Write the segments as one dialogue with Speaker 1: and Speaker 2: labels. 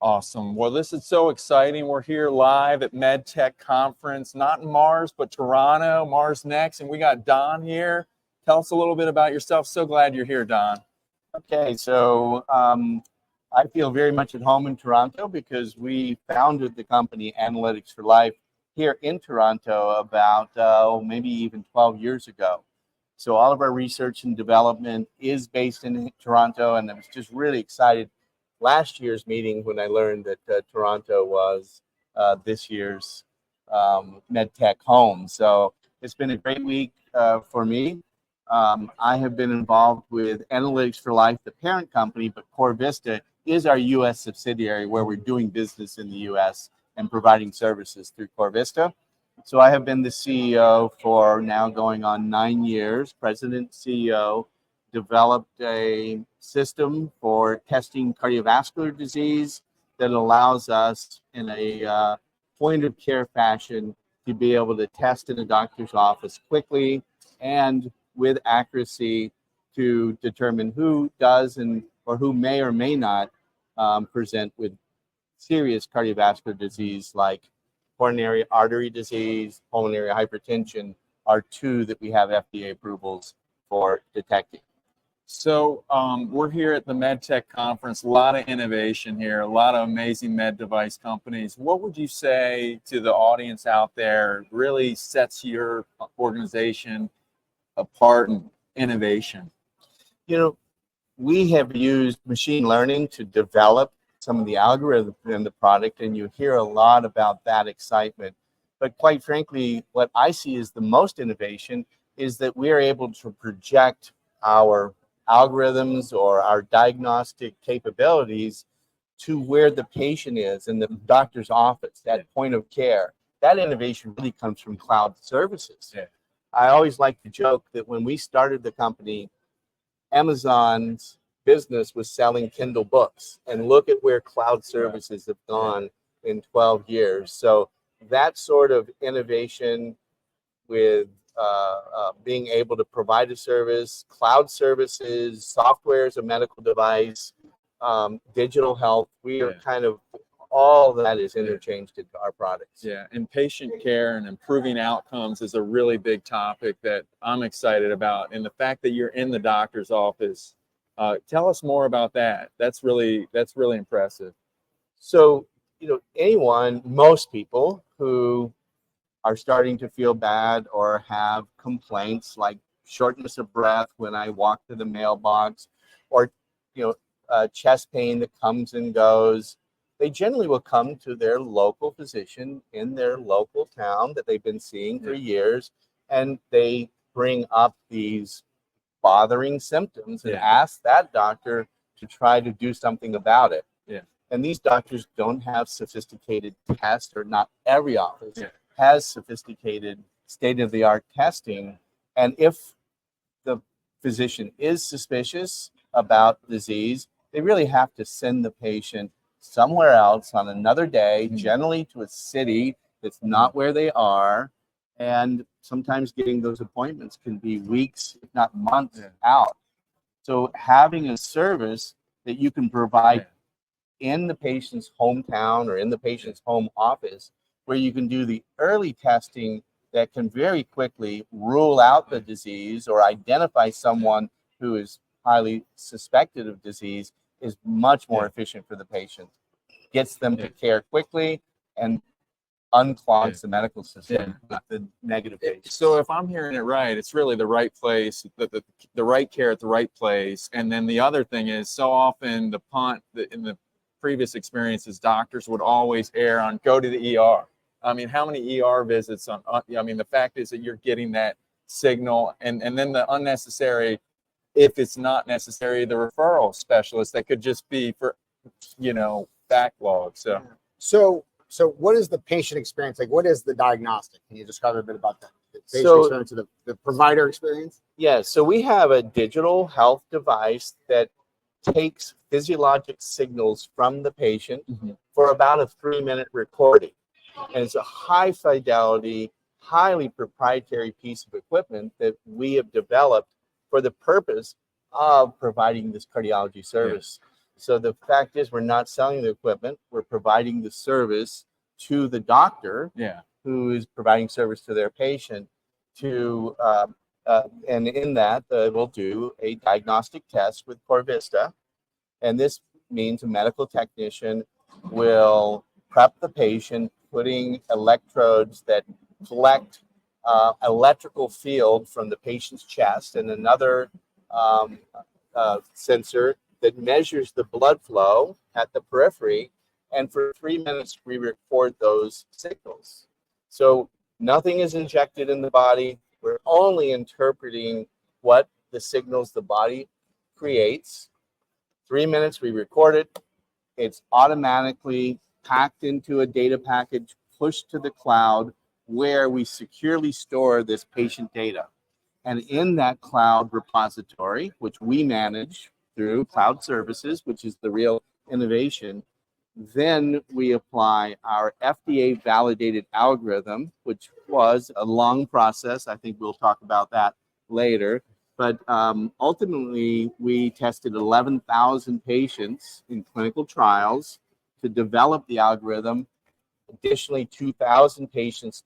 Speaker 1: Awesome. Well, this is so exciting. We're here live at MedTech Conference, not in Mars, but Toronto. Mars next, and we got Don here. Tell us a little bit about yourself. So glad you're here, Don.
Speaker 2: Okay, so I feel very much at home in Toronto because we founded the company Analytics for Life here in Toronto about maybe even 12 years ago. So all of our research and development is based in Toronto, and I was just really excited last year's meeting when I learned that Toronto was this year's MedTech home. So it's been a great week for me. I have been involved with Analytics for Life, the parent company, but CorVista is our U.S. subsidiary where we're doing business in the U.S. and providing services through CorVista. So I have been the CEO for now going on 9 years, president, CEO, developed a system for testing cardiovascular disease that allows us in a point of care fashion to be able to test in a doctor's office quickly and with accuracy to determine who does or who may or may not present with serious cardiovascular disease like coronary artery disease, pulmonary hypertension are two that we have FDA approvals for detecting.
Speaker 1: So we're here at the MedTech Conference, a lot of innovation here, a lot of amazing med device companies. What would you say to the audience out there really sets your organization apart in innovation?
Speaker 2: You know, we have used machine learning to develop some of the algorithms in the product, and you hear a lot about that excitement. But quite frankly, what I see as the most innovation is that we are able to project our algorithms or our diagnostic capabilities to where the patient is in the doctor's office, that point of care. That innovation really comes from cloud services.
Speaker 1: Yeah.
Speaker 2: I always like to joke that when we started the company, Amazon's business was selling Kindle books, and look at where cloud services have gone in 12 years. So that sort of innovation with being able to provide a service, cloud services, software as a medical device, digital health, we are kind of, all that is interchanged into our products.
Speaker 1: Yeah, and patient care and improving outcomes is a really big topic that I'm excited about. And the fact that you're in the doctor's office, tell us more about that. That's really impressive.
Speaker 2: So, most people who are starting to feel bad or have complaints like shortness of breath when I walk to the mailbox, or chest pain that comes and goes, they generally will come to their local physician in their local town that they've been seeing for years, and they bring up these bothering symptoms and ask that doctor to try to do something about it.
Speaker 1: Yeah.
Speaker 2: And these doctors don't have sophisticated tests, or not every office has sophisticated state-of-the-art testing. And if the physician is suspicious about disease, they really have to send the patient somewhere else on another day, generally to a city that's not where they are. And sometimes getting those appointments can be weeks, if not months out. So having a service that you can provide in the patient's hometown or in the patient's home office, where you can do the early testing that can very quickly rule out the disease or identify someone who is highly suspected of disease, is much more efficient for the patient. Gets them to care quickly and unclogs the medical system with the negative patients.
Speaker 1: So if I'm hearing it right, it's really the right place, the right care at the right place. And then the other thing is, so often the punt in the previous experiences, doctors would always err on go to the ER. I mean, how many ER visits the fact is that you're getting that signal, and then the unnecessary, if it's not necessary, the referral specialist that could just be for, backlog.
Speaker 3: So what is the patient experience like? What is the diagnostic? Can you describe a bit about that? The patient experience or the provider experience?
Speaker 2: Yeah, so we have a digital health device that takes physiologic signals from the patient for about a 3-minute recording. And it's a high fidelity, highly proprietary piece of equipment that we have developed for the purpose of providing this cardiology service. So the fact is, we're not selling the equipment. We're providing the service to the doctor,
Speaker 1: Yeah.
Speaker 2: who is providing service to their patient. And in that, we'll do a diagnostic test with CorVista, and this means a medical technician will prep the patient, putting electrodes that collect electrical field from the patient's chest, and another sensor that measures the blood flow at the periphery. And for 3 minutes, we record those signals. So nothing is injected in the body. We're only interpreting what the signals the body creates. 3 minutes, we record it. It's automatically packed into a data package, pushed to the cloud, where we securely store this patient data. And in that cloud repository, which we manage through cloud services, which is the real innovation, then we apply our FDA validated algorithm, which was a long process. I think we'll talk about that later. But ultimately, we tested 11,000 patients in clinical trials to develop the algorithm. Additionally, 2,000 patients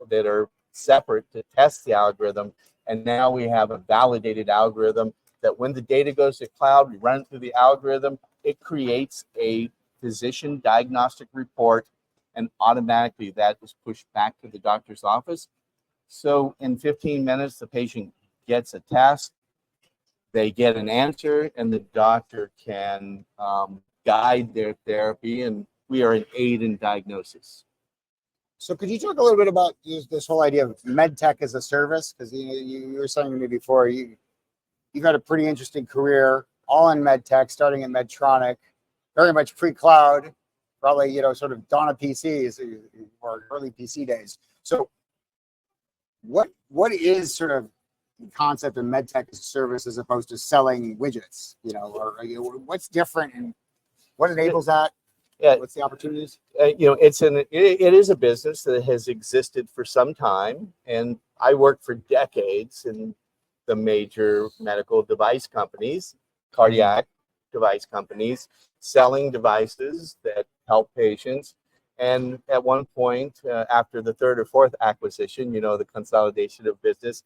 Speaker 2: that are separate to test the algorithm. And now we have a validated algorithm that when the data goes to cloud, we run it through the algorithm. It creates a physician diagnostic report, and automatically that is pushed back to the doctor's office. So in 15 minutes, the patient gets a test, they get an answer, and the doctor can guide their therapy, and we are an aid in diagnosis.
Speaker 3: So could you talk a little bit about this whole idea of MedTech-as-a-Service? Because you were saying to me before, you've had a pretty interesting career, all in MedTech, starting at Medtronic, very much pre-cloud, probably, sort of dawn of PCs or early PC days. So what is sort of the concept of MedTech-as-a-Service as opposed to selling widgets, or what's different and what enables that?
Speaker 2: Yeah.
Speaker 3: What's the opportunities?
Speaker 2: It is a business that has existed for some time, and I worked for decades in the major medical device companies, cardiac device companies, selling devices that help patients. And at one point, after the third or fourth acquisition, the consolidation of business,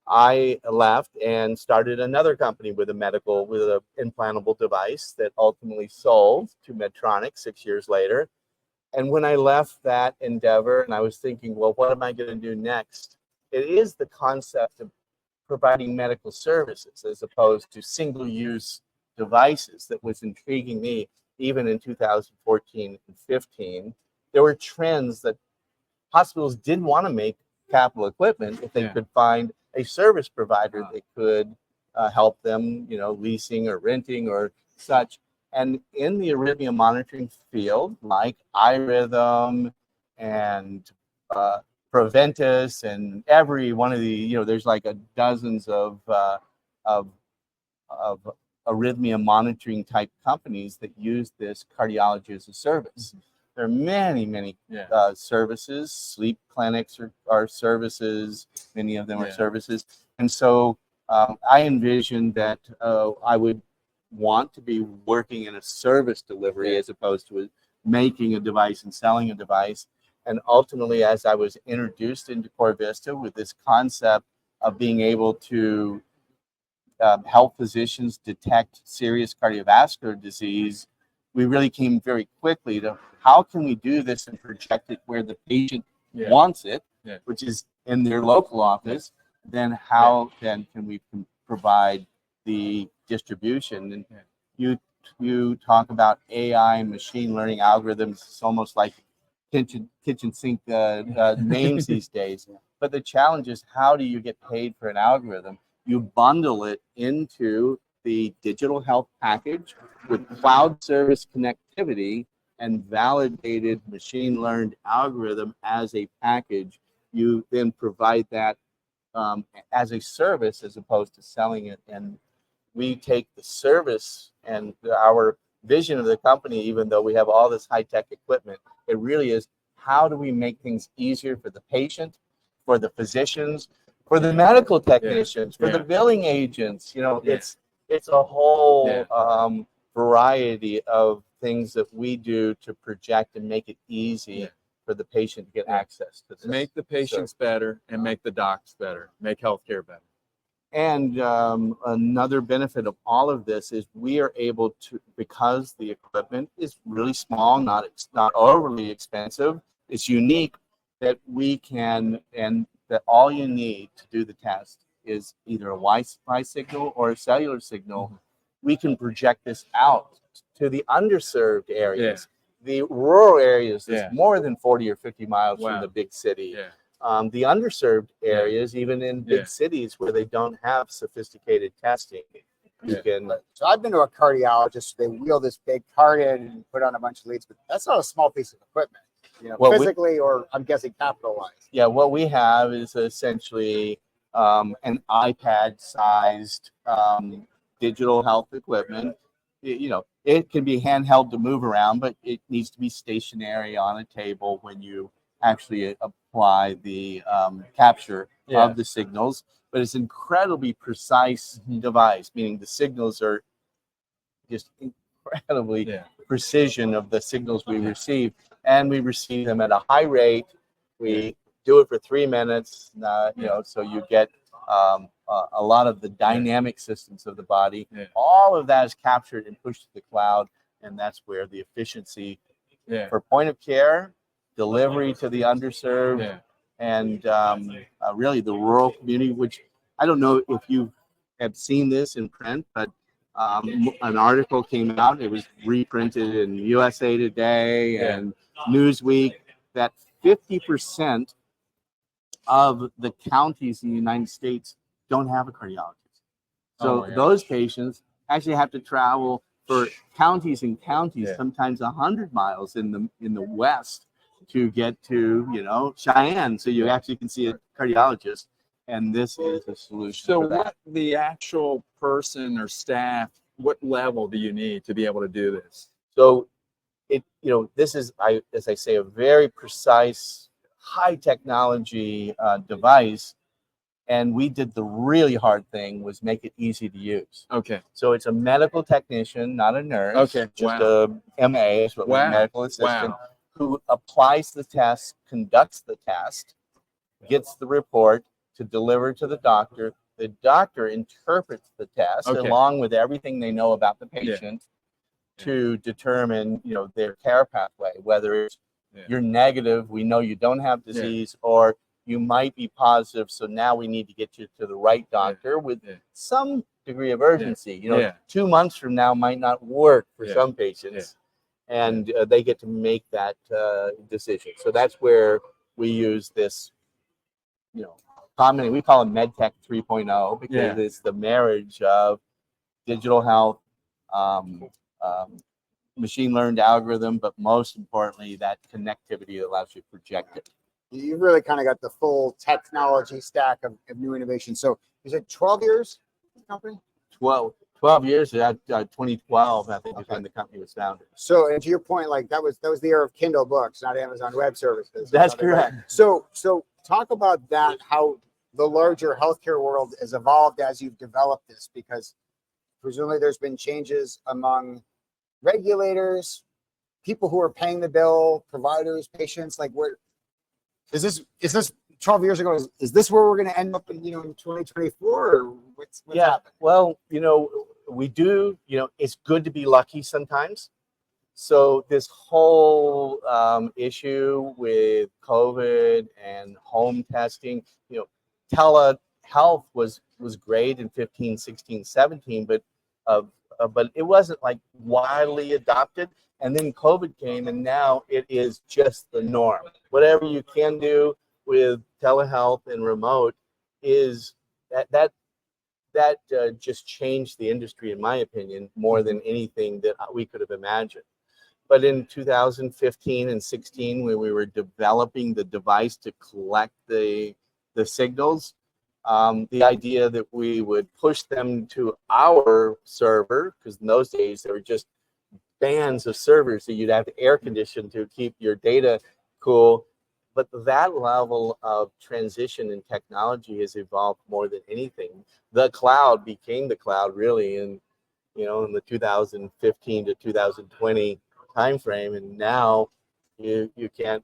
Speaker 2: I left and started another company with an implantable device that ultimately sold to Medtronic 6 years later. And when I left that endeavor and I was thinking, well, what am I going to do next? It is the concept of providing medical services as opposed to single-use devices that was intriguing me. Even in 2014 and 15, there were trends that hospitals didn't want to make capital equipment if they could find a service provider that could help them, leasing or renting or such. And in the arrhythmia monitoring field, like iRhythm and Preventus and every one of the, there's like dozens of arrhythmia monitoring type companies that use this cardiology as a service. There are many services. Sleep clinics are services. Many of them are services. And so I envisioned that I would want to be working in a service delivery as opposed to making a device and selling a device. And ultimately, as I was introduced into CorVista with this concept of being able to help physicians detect serious cardiovascular disease, we really came very quickly to how can we do this and project it where the patient wants it, which is in their local office. Then how then can we provide the distribution? And you talk about AI and machine learning algorithms. It's almost like kitchen sink names these days. But the challenge is, how do you get paid for an algorithm? You bundle it into the digital health package with cloud service connectivity and validated machine learned algorithm as a package. You then provide that as a service as opposed to selling it. And we take the service, and our vision of the company, even though we have all this high-tech equipment, it really is, how do we make things easier for the patient, for the physicians, for the medical technicians, for the billing agents? It's a whole variety of things that we do to project and make it easy for the patient to get access to this.
Speaker 1: Make the patients better and make the docs better, make healthcare better.
Speaker 2: And another benefit of all of this is we are able to, because the equipment is really small, it's not overly expensive, it's unique, that we can, and that all you need to do the test is either a Wi-Fi signal or a cellular signal. We can project this out to the underserved areas, the rural areas that's more than 40 or 50 miles from the big city. The underserved areas, even in big cities where they don't have sophisticated testing. You can.
Speaker 3: So I've been to a cardiologist. They wheel this big cart in and put on a bunch of leads, but that's not a small piece of equipment, physically or I'm guessing capital-wise.
Speaker 2: Yeah, what we have is essentially an iPad-sized digital health equipment. It can be handheld to move around, but it needs to be stationary on a table when you actually apply the capture of the signals. But it's an incredibly precise device, meaning the signals are just incredibly precision of the signals we receive, and we receive them at a high rate. We do it for 3 minutes, so you get a lot of the dynamic systems of the body. All of that is captured and pushed to the cloud, and that's where the efficiency for point of care, delivery to the underserved, and really the rural community, which I don't know if you have seen this in print, but an article came out. It was reprinted in USA Today and Newsweek that 50% of the counties in the United States don't have a cardiologist. So those patients actually have to travel for counties and counties, sometimes 100 miles in the west to get to, Cheyenne, so you actually can see a cardiologist. And this is a solution.
Speaker 1: So
Speaker 2: for that.
Speaker 1: what the actual person or staff, what level do you need to be able to do this?
Speaker 2: So this is, as I say, a very precise, high technology device. And we did the really hard thing, was make it easy to use.
Speaker 1: Okay.
Speaker 2: So it's a medical technician, not a nurse.
Speaker 1: Okay.
Speaker 2: Just a MA, is what medical assistant, who applies the test, conducts the test, gets the report to deliver to the doctor. The doctor interprets the test along with everything they know about the patient to determine, their care pathway, whether it's you're negative, we know you don't have disease, or you might be positive, so now we need to get you to the right doctor with some degree of urgency. 2 months from now might not work for some patients, and they get to make that decision. So that's where we use this, commonly we call it MedTech 3.0 because it's the marriage of digital health, machine learned algorithm, but most importantly, that connectivity that allows you to project it.
Speaker 3: You've really kind of got the full technology stack of new innovation. So you said 12 years, the company?
Speaker 2: 12 years, 2012, I think, is when the company was founded.
Speaker 3: So, and to your point, like that was the era of Kindle books, not Amazon Web Services.
Speaker 2: That's correct.
Speaker 3: So talk about that, how the larger healthcare world has evolved as you've developed this, because presumably there's been changes among regulators, people who are paying the bill, providers, patients. Like, where is this 12 years ago? Is this where we're going to end up in 2024, or what's happened?
Speaker 2: Well, we do, it's good to be lucky sometimes. So this whole issue with COVID and home testing, telehealth was great in 15, 16, 17, but it wasn't like widely adopted. And then COVID came, and now it is just the norm. Whatever you can do with telehealth and remote is that just changed the industry, in my opinion, more than anything that we could have imagined. But in 2015 and 16, when we were developing the device to collect the signals, the idea that we would push them to our server, because in those days there were just bands of servers that you'd have to air condition to keep your data cool. But that level of transition in technology has evolved more than anything. The cloud became the cloud really in in the 2015 to 2020 timeframe, and now you can't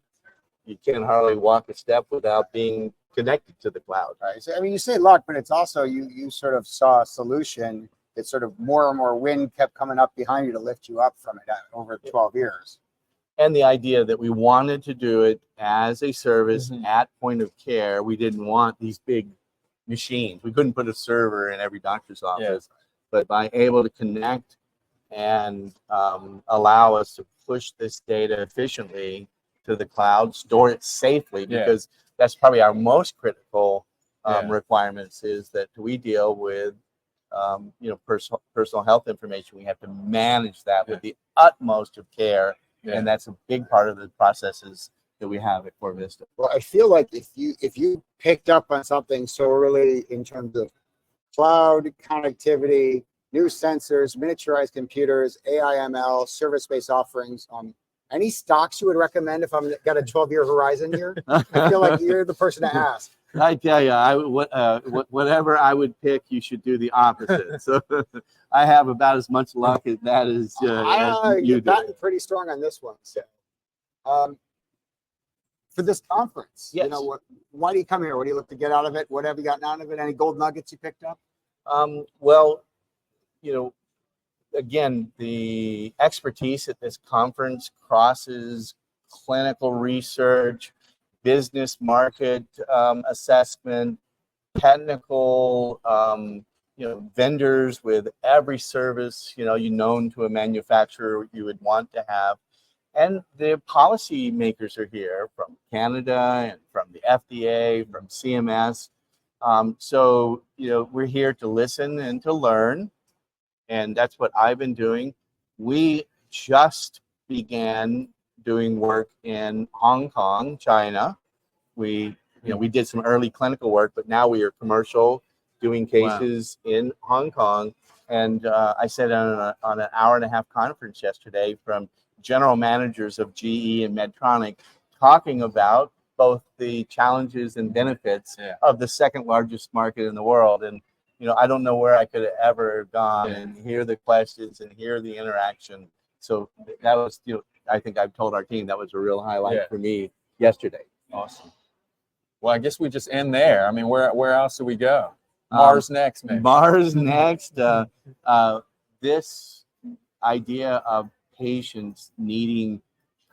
Speaker 2: hardly walk a step without being connected to the cloud.
Speaker 3: Right. So, I mean, you say luck, but it's also you sort of saw a solution that sort of more and more wind kept coming up behind you to lift you up from it over 12 years.
Speaker 2: And the idea that we wanted to do it as a service at point of care. We didn't want these big machines. We couldn't put a server in every doctor's office, but by able to connect and allow us to push this data efficiently to the cloud, store it safely, because that's probably our most critical requirements, is that we deal with personal health information. We have to manage that with the utmost of care. And that's a big part of the processes that we have at CorVista.
Speaker 3: Well, I feel like if you picked up on something so early in terms of cloud connectivity, new sensors, miniaturized computers, AI, ML, service-based offerings, any stocks you would recommend if I'm got a 12-year horizon here? I feel like you're the person to ask.
Speaker 2: I tell you, whatever I would pick, you should do the opposite. So I have about as much luck at that as you do.
Speaker 3: Gotten pretty strong on this one. So, for this conference, why do you come here? What do you look to get out of it? What have you gotten out of it? Any gold nuggets you picked up?
Speaker 2: Well, again, the expertise at this conference crosses clinical research, business market assessment, technical, vendors with every service, known to a manufacturer you would want to have. And the policy makers are here from Canada and from the FDA, from CMS. So, we're here to listen and to learn. And that's what I've been doing. We just began doing work in Hong Kong, China. We did some early clinical work, but now we are commercial, doing cases in Hong Kong. And I sat on an hour-and-a-half conference yesterday from general managers of GE and Medtronic, talking about both the challenges and benefits of the second largest market in the world. And I don't know where I could have ever gone and hear the questions and hear the interaction. So that was, I think I've told our team that was a real highlight for me yesterday.
Speaker 1: Awesome. Well, I guess we just end there. I mean, where else do we go? Mars next, maybe.
Speaker 2: Mars next. This idea of patients needing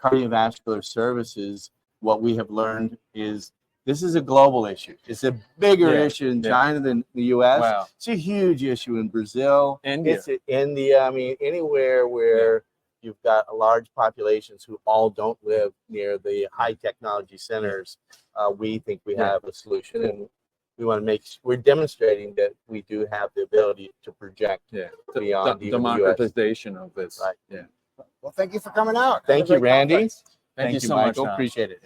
Speaker 2: cardiovascular services, what we have learned is this is a global issue. It's a bigger issue in China than the U.S.
Speaker 1: Wow.
Speaker 2: It's a huge issue in Brazil.
Speaker 1: India.
Speaker 2: It's in India. I mean, anywhere where you've got large populations who all don't live near the high technology centers, we think we have a solution, and we want to we're demonstrating that we do have the ability to project beyond even
Speaker 1: democratization of this.
Speaker 2: Right.
Speaker 3: Well, thank you for coming out.
Speaker 2: Thank you, Randy.
Speaker 1: Thank you so
Speaker 2: Michael.
Speaker 1: much, Don.
Speaker 2: Appreciate it.